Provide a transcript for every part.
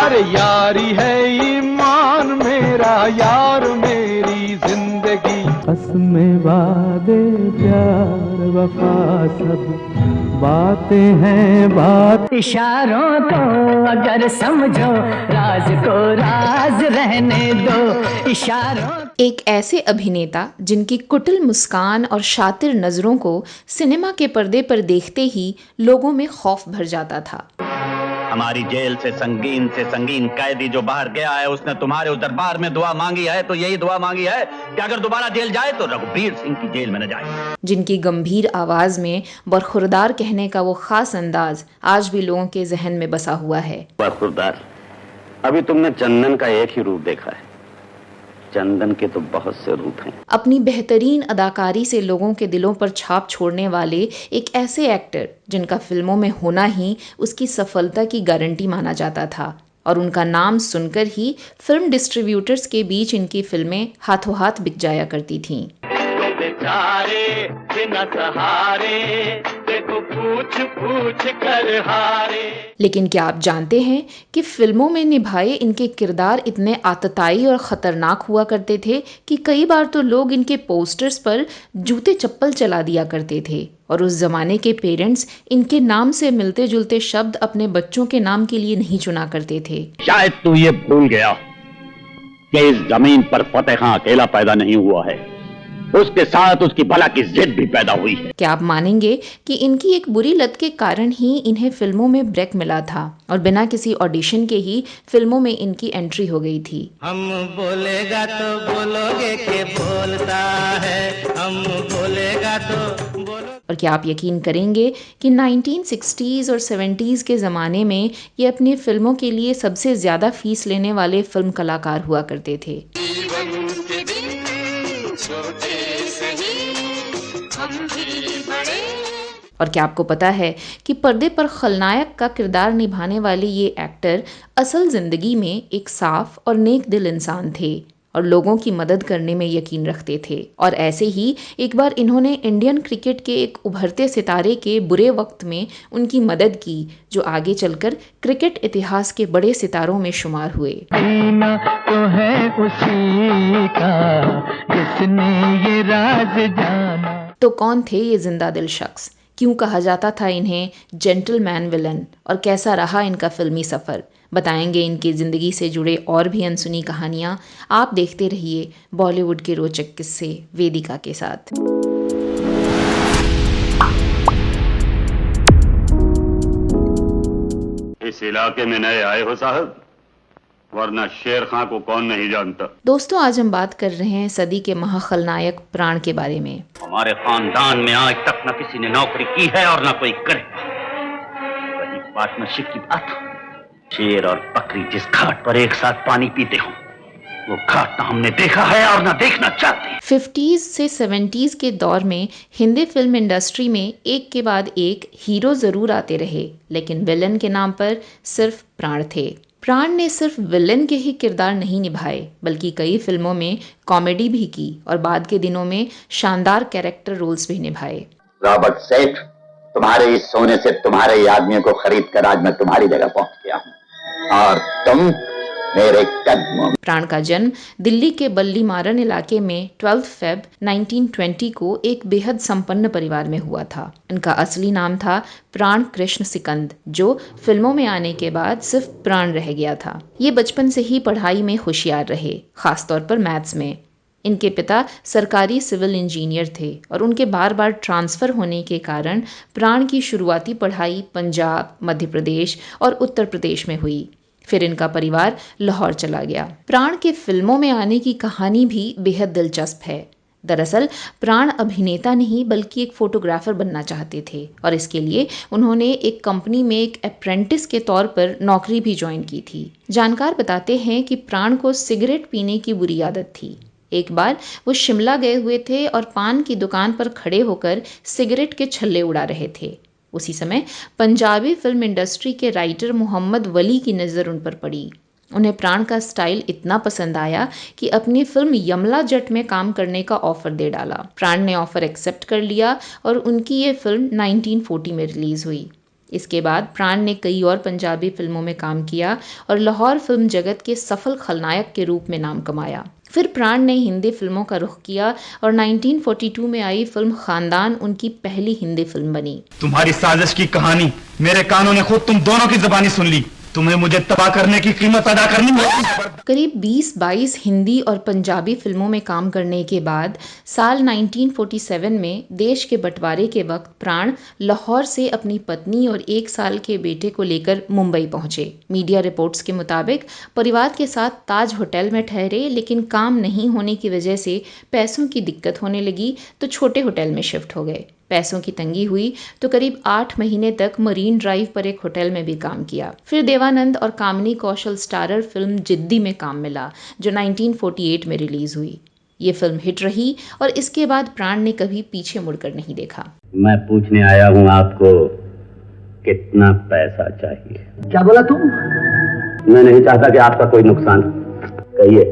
अरे यारी है ईमान मेरा, यार मेरी जिंदगी। कसमें वादे प्यार वफा सब बातें हैं बात। इशारों को अगर समझो, राज को राज रहने दो। इशारों। एक ऐसे अभिनेता जिनकी कुटिल मुस्कान और शातिर नजरों को सिनेमा के पर्दे पर देखते ही लोगों में खौफ भर जाता था। हमारी जेल से संगीन कैदी जो बाहर गया है, उसने तुम्हारे उस दरबार में दुआ मांगी है, तो यही दुआ मांगी है कि अगर दोबारा जेल जाए तो रघुबीर सिंह की जेल में न जाए। जिनकी गंभीर आवाज में बरखुरदार कहने का वो खास अंदाज आज भी लोगों के जहन में बसा हुआ है। बरखुरदार, अभी तुमने चंदन का एक ही रूप देखा है, चंदन के तो बहुत से रूप हैं। अपनी बेहतरीन अदाकारी से लोगों के दिलों पर छाप छोड़ने वाले एक ऐसे एक्टर जिनका फिल्मों में होना ही उसकी सफलता की गारंटी माना जाता था, और उनका नाम सुनकर ही फिल्म डिस्ट्रीब्यूटर्स के बीच इनकी फिल्में हाथों हाथ बिक जाया करती थीं। बेचारे बिना सहारे, देखो पूछ पूछ कर हारे। लेकिन क्या आप जानते हैं कि फिल्मों में निभाए इनके किरदार इतने आतताई और खतरनाक हुआ करते थे कि कई बार तो लोग इनके पोस्टर्स पर जूते चप्पल चला दिया करते थे, और उस जमाने के पेरेंट्स इनके नाम से मिलते जुलते शब्द अपने बच्चों के नाम के लिए नहीं चुना करते थे। शायद तू ये भूल गया कि इस जमीन पर फतेह खां अकेला पैदा नहीं हुआ है, उसके साथ उसकी भला की जिद भी पैदा हुई है। क्या आप मानेंगे कि इनकी एक बुरी लत के कारण ही इन्हें फिल्मों में ब्रेक मिला था, और बिना किसी ऑडिशन के ही फिल्मों में इनकी एंट्री हो गई थी। हम बोलेगा तो बोलोगे के बोलता है, हम बोलेगा तो बोलो। और क्या आप यकीन करेंगे कि 1960s और 70s के ज़माने में ये अपनी फिल्मों के लिए सबसे ज़्यादा फीस लेने वाले फिल्म कलाकार हुआ करते थे। और क्या आपको पता है कि पर्दे पर खलनायक का किरदार निभाने वाले ये एक्टर असल जिंदगी में एक साफ और नेक दिल इंसान थे और लोगों की मदद करने में यकीन रखते थे। और ऐसे ही एक बार इन्होंने इंडियन क्रिकेट के एक उभरते सितारे के बुरे वक्त में उनकी मदद की, जो आगे चलकर क्रिकेट इतिहास के बड़े सितारों में शुमार हुए। तो है उसी का जिसने ये राज जाना। तो कौन थे ये जिंदा दिल शख्स? क्यों कहा जाता था इन्हें जेंटलमैन विलन, और कैसा रहा इनका फिल्मी सफर? बताएंगे इनकी जिंदगी से जुड़े और भी अनसुनी कहानियां। आप देखते रहिए बॉलीवुड के रोचक किस्से वेदिका के साथ। इस इलाके में नए आए हो साहब, वरना शेर खां को कौन नहीं जानता। दोस्तों, आज हम बात कर रहे हैं सदी के महाखलनायक प्राण के बारे में। हमारे खानदान में आज तक न किसी ने नौकरी की है और न कोई करे। वही पार्टनरशिप की बात। शेर और बकरी जिस घाट पर एक साथ पानी पीते हो, वो घाट ना हमने देखा है और ना देखना चाहते। 50s से 70s के दौर में हिंदी फिल्म इंडस्ट्री में एक के बाद एक हीरो जरूर आते रहे, लेकिन विलन के नाम पर सिर्फ प्राण थे। प्राण ने सिर्फ विलन के ही किरदार नहीं निभाए, बल्कि कई फिल्मों में कॉमेडी भी की और बाद के दिनों में शानदार कैरेक्टर रोल्स भी निभाए। रॉबर्ट सेठ, तुम्हारे इस सोने से तुम्हारे ही आदमियों को खरीद कर आज मैं तुम्हारी जगह पहुंच गया हूं, और तुम मेरे कदमों। प्राण का जन्म दिल्ली के बल्लीमारन इलाके में 12 फ़रवरी 1920 को एक बेहद संपन्न परिवार में हुआ था। इनका असली नाम था प्राण कृष्ण सिकंद, जो फिल्मों में आने के बाद सिर्फ प्राण रह गया था। ये बचपन से ही पढ़ाई में होशियार रहे, खासतौर पर मैथ्स में। इनके पिता सरकारी सिविल इंजीनियर थे और उनके बार बार ट्रांसफ़र होने के कारण प्राण की शुरुआती पढ़ाई पंजाब, मध्य प्रदेश और उत्तर प्रदेश में हुई। फिर इनका परिवार लाहौर चला गया। प्राण के फिल्मों में आने की कहानी भी बेहद दिलचस्प है। दरअसल प्राण अभिनेता नहीं बल्कि एक फोटोग्राफर बनना चाहते थे, और इसके लिए उन्होंने एक कंपनी में एक अप्रेंटिस के तौर पर नौकरी भी ज्वाइन की थी। जानकार बताते हैं कि प्राण को सिगरेट पीने की बुरी आदत थी। एक बार वो शिमला गए हुए थे और पान की दुकान पर खड़े होकर सिगरेट के छल्ले उड़ा रहे थे। उसी समय पंजाबी फिल्म इंडस्ट्री के राइटर मोहम्मद वली की नज़र उन पर पड़ी। उन्हें प्राण का स्टाइल इतना पसंद आया कि अपनी फिल्म यमला जट में काम करने का ऑफर दे डाला। प्राण ने ऑफर एक्सेप्ट कर लिया और उनकी ये फिल्म 1940 में रिलीज हुई। इसके बाद प्राण ने कई और पंजाबी फिल्मों में काम किया और लाहौर फिल्म जगत के सफल खलनायक के रूप में नाम कमाया। फिर प्राण ने हिंदी फिल्मों का रुख किया और 1942 में आई फिल्म खानदान उनकी पहली हिंदी फिल्म बनी। तुम्हारी साजिश की कहानी मेरे कानों ने खुद तुम दोनों की जुबानी सुन ली। तुम्हें मुझे तबाह करने की कीमत अदा करनी होगी। करीब 20-22 हिंदी और पंजाबी फिल्मों में काम करने के बाद साल 1947 में देश के बंटवारे के वक्त प्राण लाहौर से अपनी पत्नी और 1 साल के बेटे को लेकर मुंबई पहुंचे। मीडिया रिपोर्ट्स के मुताबिक परिवार के साथ ताज होटल में ठहरे, लेकिन काम नहीं होने की वजह से पैसों की दिक्कत होने लगी तो छोटे होटल में शिफ्ट हो गए। पैसों की तंगी हुई तो करीब 8 महीने तक मरीन ड्राइव पर एक होटल में भी काम किया। फिर देवानंद और कामिनी कौशल स्टारर फिल्म जिद्दी में काम मिला, जो 1948 में रिलीज हुई। ये फिल्म हिट रही और इसके बाद प्राण ने कभी पीछे मुड़कर नहीं देखा। मैं पूछने आया हूँ आपको, कितना पैसा चाहिए? क्या बोला तुम? मैं नहीं चाहता कि आपका कोई नुकसान। कहिए,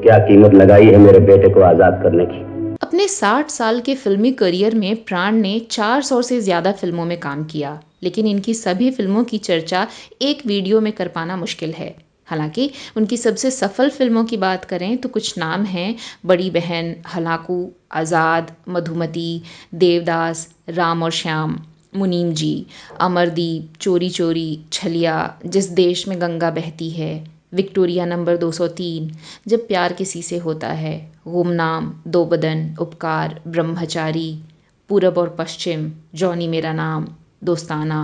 क्या कीमत लगाई है मेरे बेटे को आजाद करने की? अपने 60 साल के फिल्मी करियर में प्राण ने 400 से ज्यादा फिल्मों में काम किया, लेकिन इनकी सभी फिल्मों की चर्चा एक वीडियो में कर पाना मुश्किल है। हालांकि उनकी सबसे सफल फिल्मों की बात करें तो कुछ नाम हैं: बड़ी बहन, हलाकू, आज़ाद, मधुमती, देवदास, राम और श्याम, मुनीम जी, अमरदीप, चोरी चोरी, छलिया, जिस देश में गंगा बहती है, विक्टोरिया नंबर 203, जब प्यार किसी से होता है, गुमनाम, दो बदन, उपकार, ब्रह्मचारी, पूरब और पश्चिम, जॉनी मेरा नाम, दोस्ताना,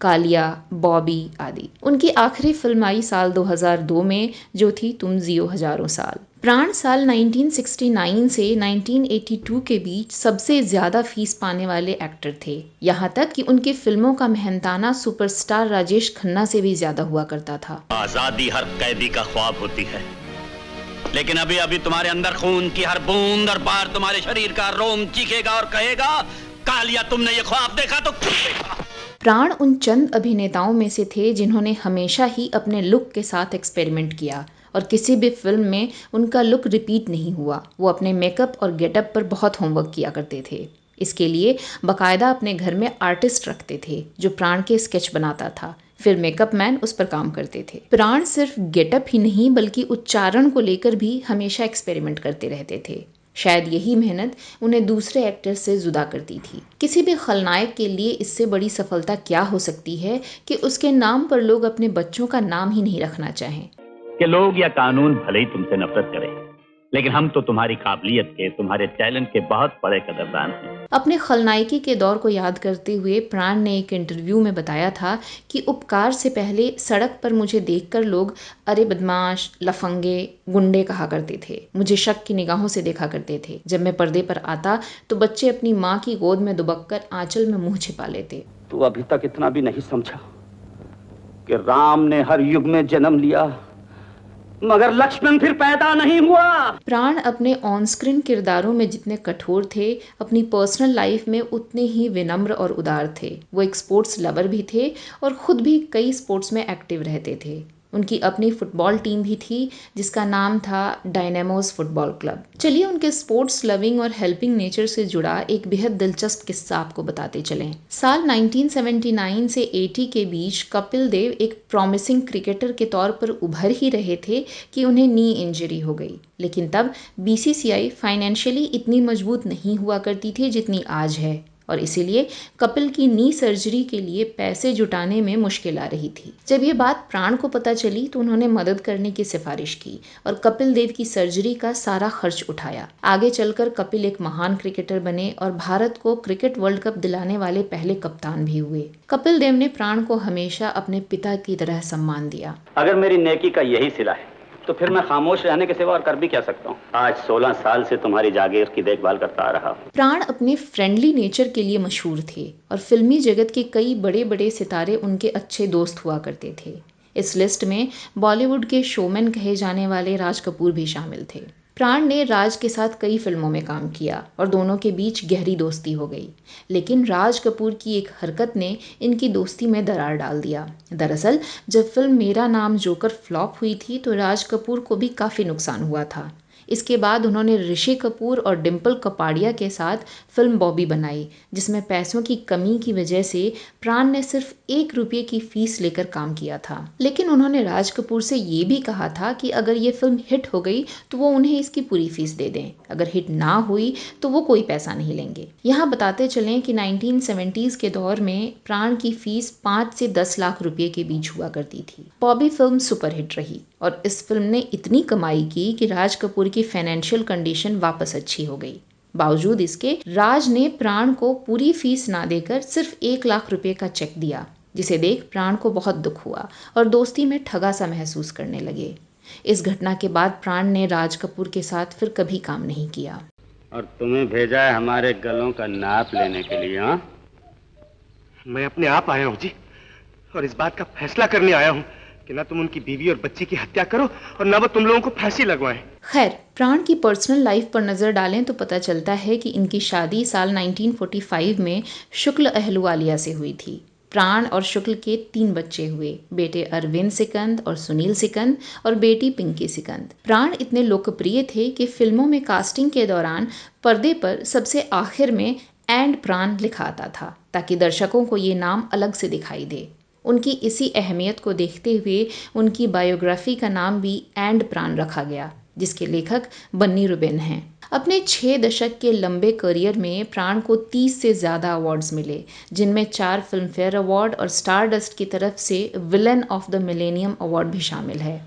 कालिया, बॉबी आदि। उनकी आखिरी फिल्म आई साल 2002 में, जो थी तुम जियो हजारों साल। प्राण साल 1969 से 1982 के बीच सबसे ज्यादा फीस पाने वाले एक्टर थे, यहाँ तक कि उनकी फिल्मों का मेहनताना सुपरस्टार राजेश खन्ना से भी ज्यादा हुआ करता था। आजादी हर कैदी का ख्वाब होती है, लेकिन अभी अभी तुम्हारे अंदर खून की हर बूंद और बार तुम्हारे शरीर का रोम चीखेगा और कहेगा, कालिया तुमने ये ख्वाब देखा तो क्यों देखा? प्राण उन चंद अभिनेताओं में से थे जिन्होंने हमेशा ही अपने लुक के साथ एक्सपेरिमेंट किया और किसी भी फिल्म में उनका लुक रिपीट नहीं हुआ। वो अपने मेकअप और गेटअप पर बहुत होमवर्क किया करते थे। इसके लिए बाकायदा अपने घर में आर्टिस्ट रखते थे जो प्राण के स्केच बनाता था, फिर मेकअप मैन उस पर काम करते थे। प्राण सिर्फ गेटअप ही नहीं बल्कि उच्चारण को लेकर भी हमेशा एक्सपेरिमेंट करते रहते थे। शायद यही मेहनत उन्हें दूसरे एक्टर्स से जुदा करती थी। किसी भी खलनायक के लिए इससे बड़ी सफलता क्या हो सकती है कि उसके नाम पर लोग अपने बच्चों का नाम ही नहीं रखना चाहें। कि लोग या कानून भले ही तुमसे नफरत करें, लेकिन हम तो तुम्हारी काबिलियत के, तुम्हारे टैलेंट के बहुत बड़े कदरदान हैं। अपने खलनायकी के दौर को याद करते हुए प्राण ने एक इंटरव्यू में बताया था कि उपकार से पहले सड़क पर मुझे देखकर लोग अरे बदमाश, लफंगे, गुंडे कहा करते थे। मुझे शक की निगाहों से देखा करते थे। जब मैं पर्दे पर आता तो बच्चे अपनी माँ की गोद में दुबककर आंचल में मुंह छिपा लेते। तू अभी तक इतना भी नहीं समझा कि राम ने हर युग में जन्म लिया मगर लक्ष्मण फिर पैदा नहीं हुआ। प्राण अपने ऑन स्क्रीन किरदारों में जितने कठोर थे, अपनी पर्सनल लाइफ में उतने ही विनम्र और उदार थे। वो एक स्पोर्ट्स लवर भी थे और खुद भी कई स्पोर्ट्स में एक्टिव रहते थे। उनकी अपनी फुटबॉल टीम भी थी जिसका नाम था डायनेमोस फुटबॉल क्लब। चलिए उनके स्पोर्ट्स लविंग और हेल्पिंग नेचर से जुड़ा एक बेहद दिलचस्प किस्सा आपको बताते चलें। साल 1979 से 80 के बीच कपिल देव एक प्रॉमिसिंग क्रिकेटर के तौर पर उभर ही रहे थे कि उन्हें नी इंजरी हो गई। लेकिन तब बीसीसीआई फाइनेंशियली इतनी मजबूत नहीं हुआ करती थी जितनी आज है और इसीलिए कपिल की नी सर्जरी के लिए पैसे जुटाने में मुश्किल आ रही थी। जब ये बात प्राण को पता चली तो उन्होंने मदद करने की सिफारिश की और कपिल देव की सर्जरी का सारा खर्च उठाया। आगे चलकर कपिल एक महान क्रिकेटर बने और भारत को क्रिकेट वर्ल्ड कप दिलाने वाले पहले कप्तान भी हुए। कपिल देव ने प्राण को हमेशा अपने पिता की तरह सम्मान दिया। अगर मेरी नेकी का यही सिला है तो फिर मैं खामोश रहने के सिवा और कर भी क्या सकता हूँ। आज 16 साल से तुम्हारी जागीर की देखभाल करता आ रहा हूँ। प्राण अपने फ्रेंडली नेचर के लिए मशहूर थे और फिल्मी जगत के कई बड़े बड़े सितारे उनके अच्छे दोस्त हुआ करते थे। इस लिस्ट में बॉलीवुड के शोमैन कहे जाने वाले राज कपूर भी शामिल थे। प्राण ने राज के साथ कई फिल्मों में काम किया और दोनों के बीच गहरी दोस्ती हो गई, लेकिन राज कपूर की एक हरकत ने इनकी दोस्ती में दरार डाल दिया। दरअसल जब फिल्म मेरा नाम जोकर फ्लॉप हुई थी तो राज कपूर को भी काफ़ी नुकसान हुआ था। इसके बाद उन्होंने ऋषि कपूर और डिम्पल कपाड़िया के साथ फिल्म बॉबी बनाई, जिसमें पैसों की कमी की वजह से प्राण ने सिर्फ ₹1 की फीस लेकर काम किया था। लेकिन उन्होंने राज कपूर से ये भी कहा था कि अगर ये फिल्म हिट हो गई तो वो उन्हें इसकी पूरी फीस दे दें, अगर हिट ना हुई तो वो कोई पैसा नहीं लेंगे। यहाँ बताते चलें कि 1970s के दौर में प्राण की फीस 5 से 10 लाख रुपए के बीच हुआ करती थी। बॉबी फिल्म सुपरहिट रही और इस फिल्म ने इतनी कमाई की कि राज कपूर की फाइनेंशियल कंडीशन वापस अच्छी हो गई। बावजूद इसके राज ने प्राण को पूरी फीस ना देकर सिर्फ 1 लाख रुपए का चेक दिया, जिसे देख प्राण को बहुत दुख हुआ और दोस्ती में ठगा सा महसूस करने लगे। इस घटना के बाद प्राण ने राज कपूर के साथ फिर कभी काम नहीं किया। और तुम्हें भेजा है हमारे गलों का नाप लेने के लिए? हाँ, मैं अपने आप आया हूँ जी, और इस बात का फैसला करने आया हूँ कि ना तुम उनकी बीवी और बच्ची की हत्या करो और ना वो तुम लोगों को फांसी लगवाएं। खैर, प्राण की पर्सनल लाइफ पर नजर डालें तो पता चलता है कि इनकी शादी साल 1945 में शुक्ल अहलुवालिया से हुई थी। प्राण और शुक्ल के 3 बच्चे हुए, बेटे अरविंद सिकंद और सुनील सिकंद और बेटी पिंकी सिकंद। प्राण इतने लोकप्रिय थे कि फिल्मों में कास्टिंग के दौरान पर्दे पर सबसे आखिर में एंड प्राण लिखा आता था, ताकि दर्शकों को ये नाम अलग से दिखाई दे। उनकी इसी अहमियत को देखते हुए उनकी बायोग्राफी का नाम भी एंड प्राण रखा गया, जिसके लेखक बन्नी रुबिन हैं। अपने 6 दशक के लंबे करियर में प्राण को 30 से ज़्यादा अवार्ड्स मिले, जिनमें 4 फिल्म फेयर अवार्ड और स्टारडस्ट की तरफ से villain of the millennium award भी शामिल है।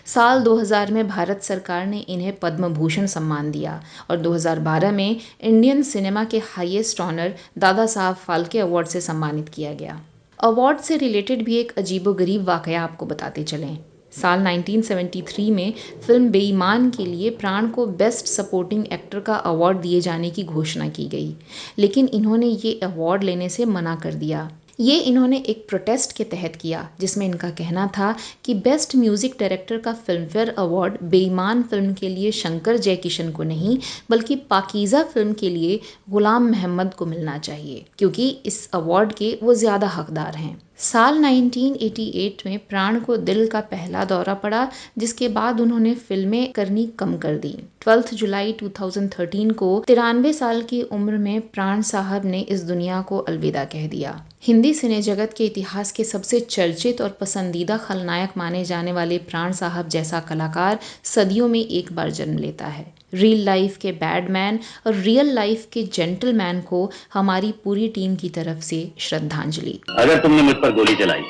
साल 2000 में भारत सरकार ने इन्हें पद्म भूषण सम्मान दिया और 2012 में इंडियन सिनेमा के highest honour Dada Saheb Phalke award से सम्मानित किया गया। अवार्ड से रिलेटेड भी एक अजीबोगरीब वाकया आपको बताते चलें। साल 1973 में फिल्म बेईमान के लिए प्राण को बेस्ट सपोर्टिंग एक्टर का अवार्ड दिए जाने की घोषणा की गई, लेकिन इन्होंने ये अवार्ड लेने से मना कर दिया। ये इन्होंने एक प्रोटेस्ट के तहत किया, जिसमें इनका कहना था कि बेस्ट म्यूजिक डायरेक्टर का फिल्मफेयर अवार्ड बेईमान फिल्म के लिए शंकर जयकिशन को नहीं, बल्कि पाकीज़ा फिल्म के लिए गुलाम मोहम्मद को मिलना चाहिए, क्योंकि इस अवार्ड के वो ज़्यादा हकदार हैं। साल 1988 में प्राण को दिल का पहला दौरा पड़ा, जिसके बाद उन्होंने फिल्में करनी कम कर दी। 12 जुलाई 2013 को 93 साल की उम्र में प्राण साहब ने इस दुनिया को अलविदा कह दिया। हिंदी सिने जगत के इतिहास के सबसे चर्चित और पसंदीदा खलनायक माने जाने वाले प्राण साहब जैसा कलाकार सदियों में एक बार जन्म लेता है। रियल लाइफ के बैडमैन और रियल लाइफ के जेंटलमैन को हमारी पूरी टीम की तरफ से श्रद्धांजलि। अगर तुमने मुझ पर गोली चलाई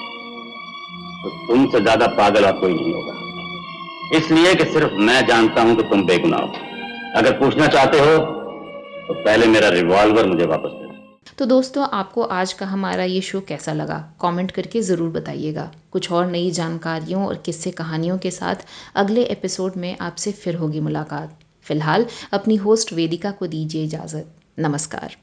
तो तुमसे ज्यादा पागल और कोई नहीं होगा, इसलिए कि सिर्फ मैं जानता हूं कि तुम बेगुनाह हो। अगर पूछना चाहते हो तो पहले मेरा रिवॉल्वर मुझे वापस दे। तो दोस्तों, आपको आज का हमारा ये शो कैसा लगा, कमेंट करके ज़रूर बताइएगा। कुछ और नई जानकारियों और किस्से कहानियों के साथ अगले एपिसोड में आपसे फिर होगी मुलाकात। फिलहाल अपनी होस्ट वेदिका को दीजिए इजाज़त। नमस्कार।